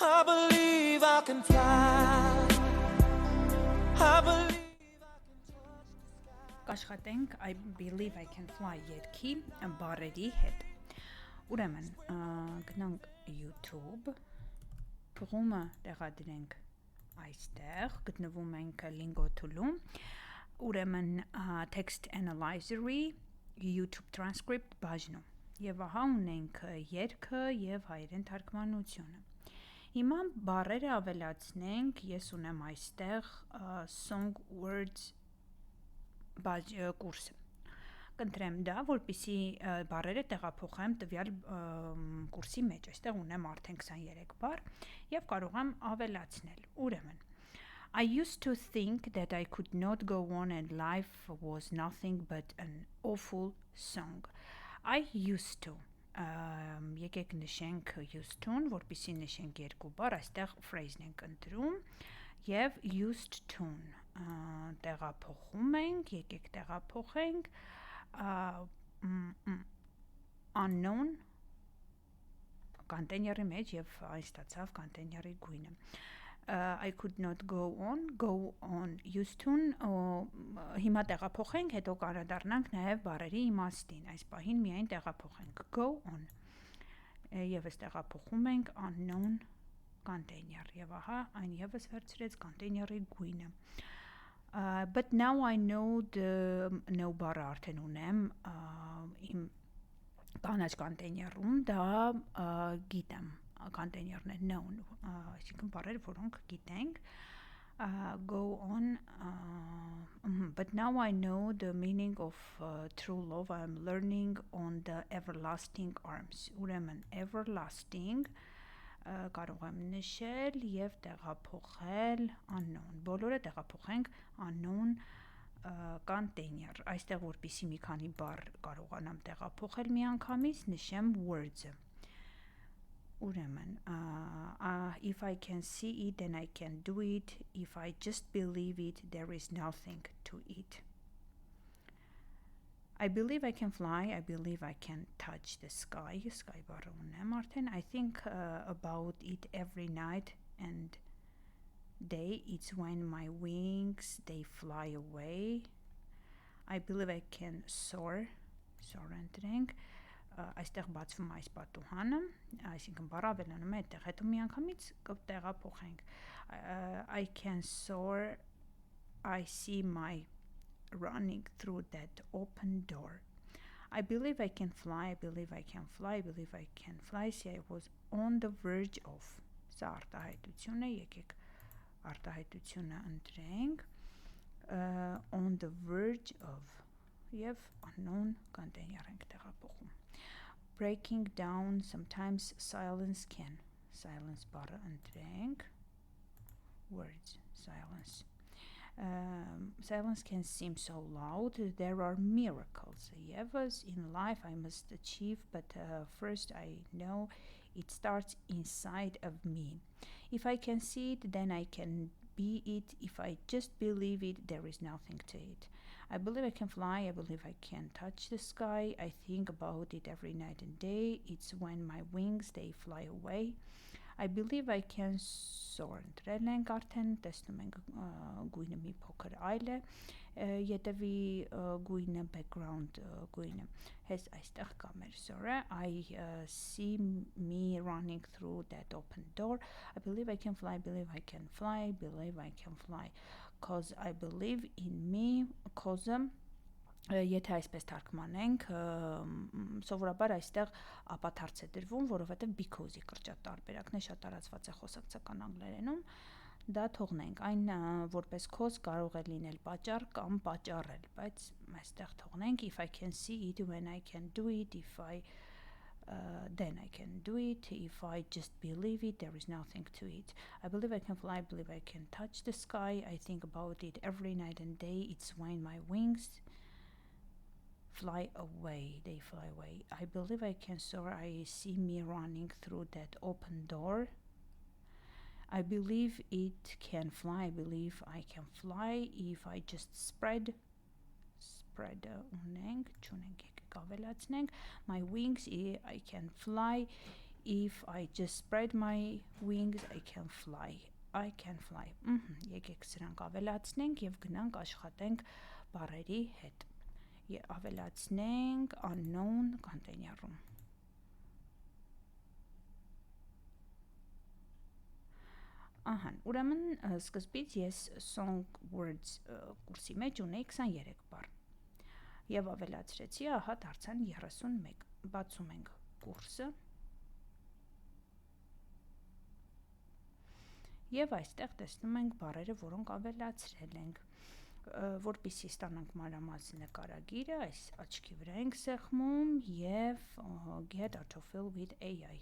I believe I can fly. I believe Կաշխատենք I believe I can fly երգի բառերի հետ։ Ուրեմն գնանք YouTube, փողումը տեղադրենք այստեղ, գտնվում ենք Lingo tool-ում, ուրեմն text analyzer-ի YouTube transcript բաժնում, եւ ահա ունենք երգը եւ հայերեն թարգմանությունը։ Հիմա բառերը ավելացնենք, ես ունեմ այստեղ song words կուրսը։ Կընտրեմ դա, որպեսզի բառերը տեղափոխեմ տվյալ կուրսի մեջ։ Այստեղ ունեմ արդեն 23 բառ եւ կարող եմ ավելացնել։ Ուրեմն I used to think that I could not go on and life was nothing but an awful song. I used to եկեք նշենք used to-ն, որպեսզի նշենք երկու բառ, այստեղ phrase-ն ենք ընտրում եւ used to-ն տեղափոխում ենք, եկեք տեղափոխենք unknown container-ի մեջ եւ այն ստացավ container-ի գույնը։ I could not go on used to-ն հիմա տեղափոխենք, հետո կանադառնանք նաեւ բառերի իմաստին, այս պահին միայն տեղափոխենք go on եւս տեղափոխում ենք unknown container եւ ահա այն եւս վերցրեց container-ի գույնը։ But now I know the no բառը արդեն ունեմ իմ կանաչ container-ում, դա գիտեմ container-ն է known, այսինքն բառերը, որոնք գիտենք, go on, but now I know the meaning of true love, I am learning on the everlasting arms, ուրեմն everlasting կարող եմ նշել եւ տեղափոխել unknown, բոլորը տեղափոխենք unknown container, այստեղ որպեսզի մի քանի բառ կարողանամ տեղափոխել միանգամից, նշեմ words-ը, ուրեմն if I can see it then I can do it, if I just believe it there is nothing to it. I believe I can fly, I believe I can touch the sky, sky բառը ունեմ արդեն, I think about it every night and day, it's when my wings they fly away. I believe I can soar ընտրենք, այստեղ բացվում այս պատուհանը, այսինքն բառը ավելանում է այդտեղ, հետո միանգամից կտեղափոխենք I can soar, I see my running through that open door. I believe I can fly, I believe I can fly, I believe I can fly, see I was on the verge of, սա արտահայտություն է, եկեք արտահայտությունը ընտրենք, on the verge of եւ unknown container ենք տեղափոխում. Breaking down, sometimes silence բառը ընտրենք, words, silence. Silence can seem so loud, there are miracles. Yes, in life I must achieve, but first I know it starts inside of me. If I can see it, then I can be it. If I just believe it, there is nothing to it. I believe I can fly, I believe I can touch the sky, I think about it every night and day, it's when my wings they fly away. I believe I can soar, ընտրել ենք արդեն, տեսնում ենք գույնը մի փոքր այլ է, ետևի գույնը, background գույնը, հես այստեղ կա մեր soar-ը, I see me running through that open door, I believe I can fly, I believe I can fly, I believe I can fly, cause I believe in me, cause-ը, եթե այսպես թարգմանենք, սովորաբար այստեղ ապաթարց է դրվում, որովհետև because-ի կրճատ տարբերակն է, շատ տարածված է խոսակցական անգլերենում, դա թողնենք, այն որպես cause կարող է լինել պատճառ կամ պատճառել, բայց այստեղ թողնենք, if I can see it, when I can do it, if I then I can do it, if I just believe it, there is nothing to it. I believe I can fly, I believe I can touch the sky, I think about it every night and day, it's when my wings fly away, they fly away. I believe I can soar, I see me running through that open door. I believe it can fly, I believe I can fly if I just spread ունենք, չունենք, եկեք ավելացնենք, my wings, I can fly if I just spread my wings, I can fly. Եկեք սրանք ավելացնենք եւ գնանք աշխատենք բառերի հետ։ Ավելացնենք unknown container-ում։ Ուրեմն սկզբից ես song words կուրսի մեջ ունեի 23 բառ եւ ավելացրեցի, ահա դարձան 31։ Բացում ենք կուրսը եւ այստեղ տեսնում ենք բառերը, որոնք ավելացրել ենք, որպեսզի ստանանք մանրամասն նկարագիրը, այս աչքի վրա ենք սեղմում եւ get autofill with AI։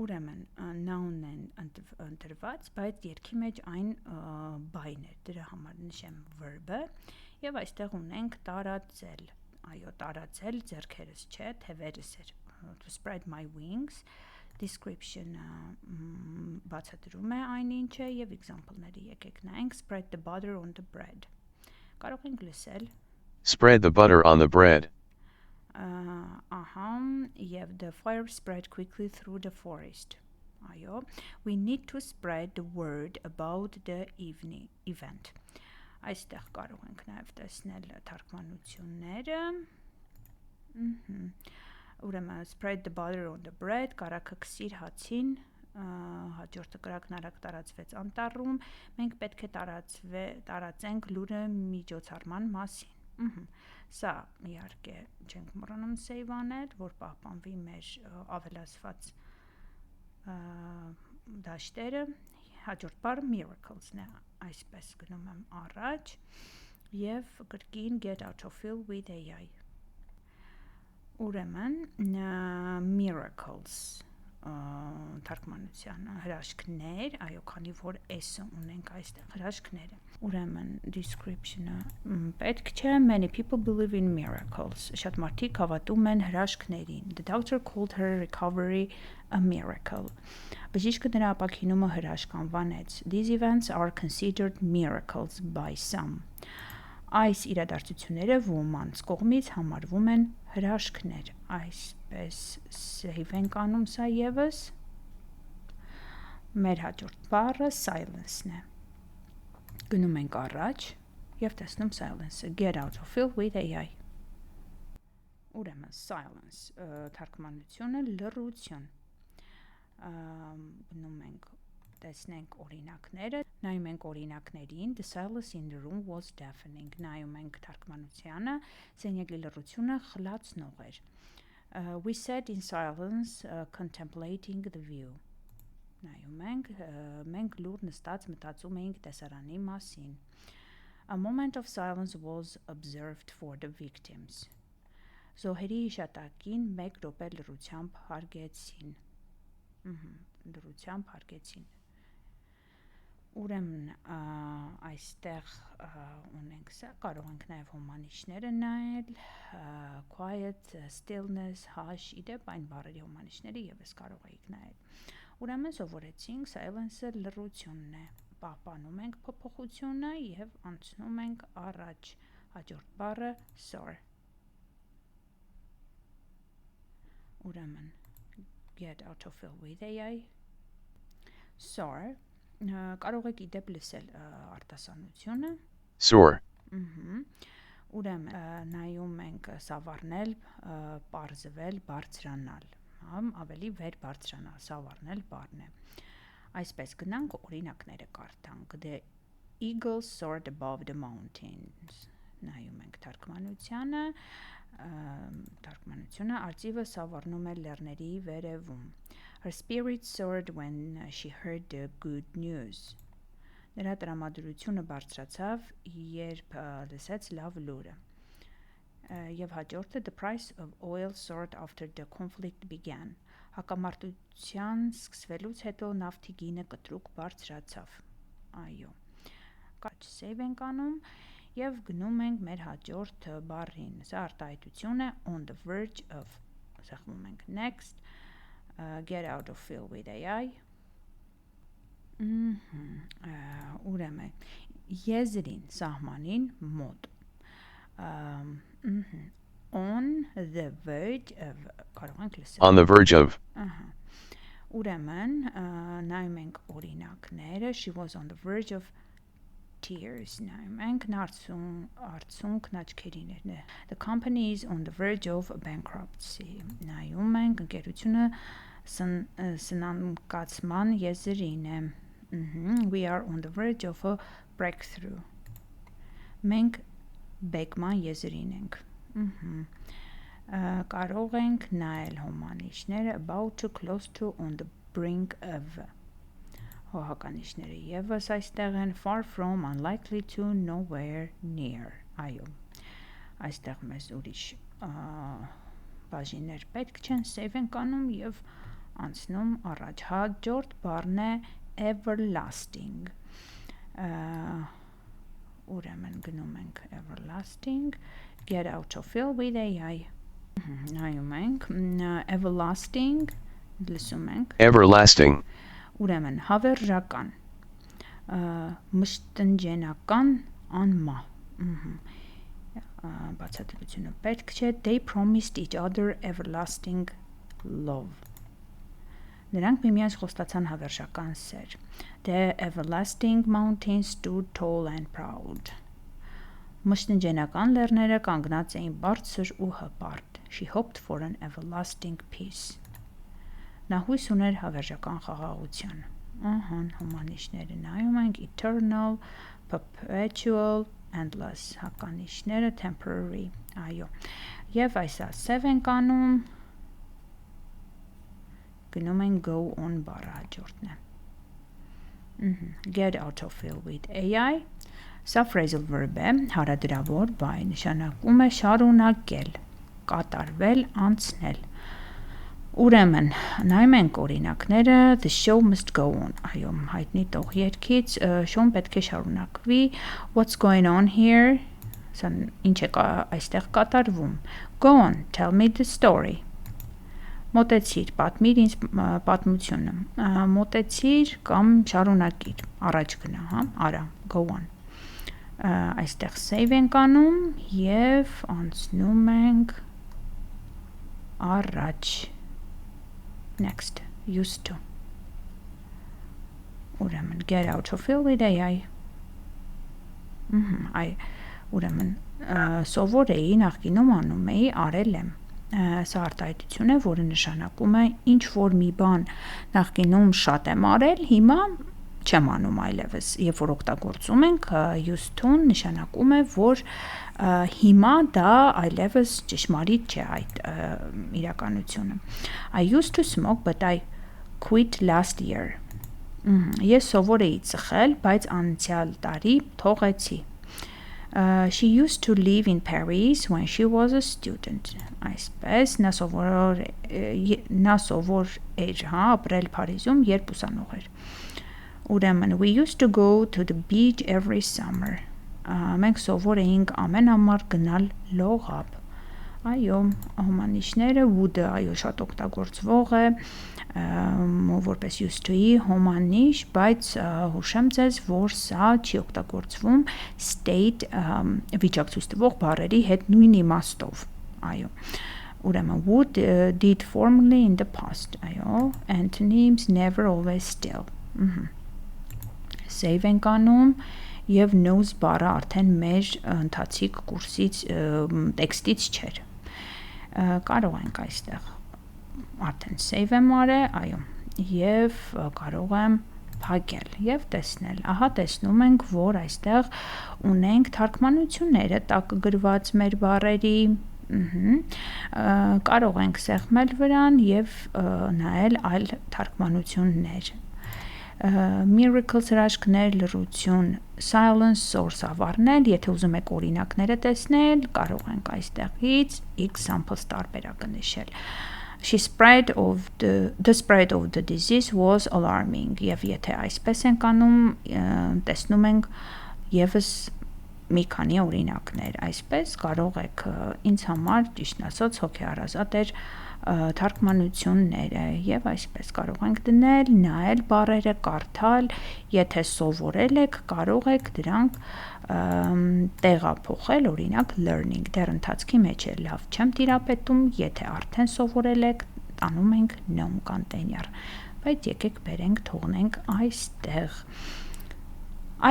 Ուրեմն noun են ընտրված, բայց երգի մեջ այն բայն է, դրա համար նշեմ verb-ը եւ այստեղ ունենք տարածել, այո, տարածել ձեռքերս չէ, թևերս էր, to spread my wings, description-ը բացատրում է այն ինչը եւ example-ները եկեք նայենք, spread the butter on the bread, կարող ենք լսել Spread the butter on the bread. Եվ the fire spread quickly through the forest. Այո, we need to spread the word about the event. Այստեղ կարող ենք նաև տեսնել թարգմանությունները։ Ուրեմն spread the butter on the bread, կարագը քսիր հացին, հաջորդը կրակն արագ տարածվեց անտառում, մենք պետք է տարածենք լուրը միջոցառման մասին։ Սա իհարկե չենք մոռանում save անել, որ պահպանվի մեր ավելացված դաշտերը, հաջորդ բառը miracles-ն է, այսպես գնում եմ առաջ եւ կրկին get autofill with AI։ Ուրեմն miracles թարգմանության հրաշքներ, այո, քանի որ s-ը ունենք այստեղ հրաշքները։ Ուրեմն description-ը պետք չէ, many people believe in miracles, շատ մարդիկ հավատում են հրաշքներին։ The doctor called her recovery a miracle. Բժիշկը նրա ապաքինումը հրաշք անվանեց։ These events are considered miracles by some. Այս իրադարձությունները ոմանց կողմից համարվում են հրաշքներ, այսպես save ենք անում սա եւս։ Մեր հաջորդ բառը silence-ն է։ Գնում ենք առաջ եւ տեսնում silence-ը, get autofill with AI։ Ուրեմն silence թարգմանությունը լռություն։ Գնում ենք տեսնենք օրինակները, նայում ենք օրինակներին, the silence in the room was deafening, նայում ենք թարգմանությանը, սենյակի լռությունը խլացնող էր։ We sat in silence contemplating the view, նայում ենք, մենք լուռ նստած մտածում էինք տեսարանի մասին։ A moment of silence was observed for the victims. Զոհերի հիշատակին 1 րոպե լռությամբ հարգեցին։ Լռությամբ հարգեցին։ Ուրեմն այստեղ ունենք սա, կարող ենք նաև հոմանիշները նայել, quiet, stillness, hush, իդեպ այն բառերի հոմանիշները եւս կարող եք նայել։ Ուրեմն սովորեցինք silence-ը լռությունն է, պահպանում ենք փոփոխությունը եւ անցնում ենք առաջ, հաջորդ բառը soar։ Ուրեմն get autofill with AI, soar, կարող եք իդեպ լսել արտասանությունը։ Soar. Ուրեմն նայում ենք սավառնել, պարզվել, բարձրանալ, ավելի վեր բարձրանալ, սավառնել բառն է։ Այսպես գնանք օրինակները կարդանք։ The eagle soared above the mountains։ Նայում ենք թարգմանությունը, արծիվը սավառնում է լեռների վերևում։ Her spirit soared when she heard the good news. Նրա տրամադրությունը բարձրացավ, երբ լսեց լավ լուրը։ Եվ հաջորդը the price of oil soared after the conflict began. Հակամարտության սկսվելուց հետո նավթի գինը կտրուկ բարձրացավ։ Այո։ Կաչ save ենք անում եւ գնում ենք մեր հաջորդ բառին։ Սա արտահայտություն է on the verge of, սեղմում ենք next, get autofill with AI։ Ուրեմն եզրին, սահմանին մոտ։ on the verge of կարող ենք լսել On the verge of. Ուրեմն նայում ենք օրինակները she was on the verge of tears նայում ենք արցունքն աչքերին էր the company is on the verge of bankruptcy նայում ենք ընկերությունը սնանկացման եզրին է we are on the verge of a breakthrough մենք բեկման եզրին ենք կարող ենք նայել հոմանիշները about to close to on the brink of հոհականիշները եւս այստեղ են far from unlikely to nowhere near այո այստեղ մեզ ուրիշ բաժիններ պետք չեն save ենք անում եւ անցնում առաջ հաջորդ բառն է everlasting ուրեմն գնում ենք everlasting get out of fill with AI նայում ենք everlasting լսում ենք Everlasting. ուրեմն հավերժական մշտնջենական անմա բացատրությունը պետք չէ they promised each other everlasting love նրանք միմյանց խոստացան հավերժական սեր the everlasting mountains stood tall and proud մշտնջենական լեռները կանգնած էին բարձր ու հպարտ she hoped for an everlasting peace նա հույս ուներ հավերժական խաղաղության հոմանիշները նայում ենք eternal perpetual endless հականիշները temporary այո եւ այսա save ենք անում գնում ենք go on բառը հաջորդն է get out of fill with AI սա phrasal verb է հարադրավոր բայ նշանակում է շարունակել կատարվել անցնել ուրեմն նայում ենք օրինակները the show must go on այո հայտնի տող երգից շոուն պետք է շարունակվի what's going on here սա ինչ է այստեղ կատարվում go on tell me the story մոտեցիր պատմիր ինձ պատմությունը մոտեցիր կամ շարունակիր առաջ գնա հա արա go on այստեղ save ենք անում եւ անցնում ենք առաջ next used to ուրեմն get out of fill with AI ուրեմն սովոր էի նախկինում անում էի արել եմ սա արտահայտություն է որը նշանակում է ինչ որ մի բան նախկինում շատ եմ արել հիմա չեմ անում այլևս երբ որ օգտագործում ենք used to-ն նշանակում է որ հիմա դա այլևս ճշմարիտ չէ այդ իրականությունը I used to smoke but I quit last year ես սովոր էի ծխել բայց անցյալ տարի թողեցի she used to live in Paris when she was a student այսպես նա սովոր էր հա ապրել Փարիզում երբ ուսանող էր ուրեմն we used to go to the beach every summer մենք սովոր էինք ամեն ամառ գնալ լողապ այո հոմանիշները would-ը այո շատ օգտագործվող է որպես used to-ի հոմանիշ բայց հուշեմ ձեզ որ սա չի օգտագործվում state վիճակ ցույց տվող բառերի հետ նույն իմաստով այո ուրեմն would did formerly in the past այո antonyms never always still save ենք անում եւ knows բառը արդեն մեր ընթացիկ կուրսից տեքստից չէր կարող ենք այստեղ արդեն save եմ արել այո եւ կարող եմ փակել եւ տեսնել ահա տեսնում ենք որ այստեղ ունենք թարգմանությունները տակ գրված մեր բառերի կարող ենք սեղմել վրան եւ նայել այլ թարգմանություններ miracles հրաշքներ լռություն silence source ավառնել եթե ուզում եք օրինակները տեսնել կարող ենք այստեղից examples տարբերակը նշել the spread of the disease was alarming եւ եթե այսպես ենք անում տեսնում ենք եւս մի քանի օրինակներ այսպես կարող եք ինձ համար ճիշտ ասած հոգեհարազատ էր թարգմանությունները եւ այսպես կարող ենք դնել, նայել բառերը, կարդալ, եթե սովորել եք, կարող եք դրանք տեղափոխել, օրինակ learning, դեռ ընթացքի մեջ է, լավ չեմ տիրապետում, եթե արդեն սովորել եք, տանում ենք known container, բայց եկեք բերենք, թողնենք այստեղ,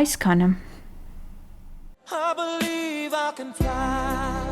այսքանը I believe I can fly.